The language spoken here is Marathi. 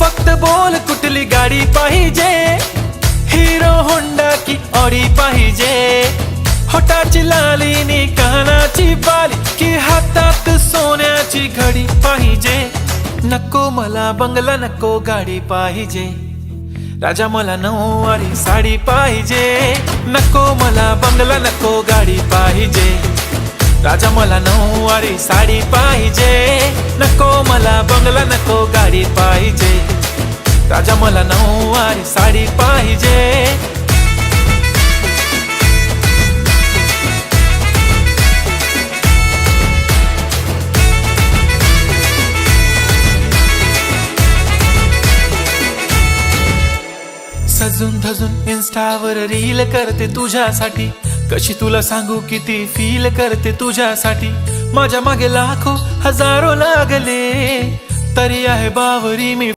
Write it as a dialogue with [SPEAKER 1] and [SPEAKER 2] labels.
[SPEAKER 1] फक्त बोल कुठली गाडी पाहिजे, हिरो होंडा की ऑडी पाहिजे, होटाची लाली नी कानाची बाली की हातात सोन्याची घडी पाहिजे। नको मला बंगला नको गाडी पाहिजे, राजा मला नऊवारी साडी पाहिजे। नको मला बंगला नको गाडी पाहिजे, राजा मला नऊवारी साडी पाहिजे। नको मला बंगला नको गाडी पाहिजे, राजा मला नऊवारी साडी पाहिजे। सजून धजून इन्स्टावर रील करते तुझ्यासाठी, कशी तुला सांगू किती फील करते तुझ्यासाठी। माझ्या मागे लाखो हजारो लागले तरी आहे बावरी मी।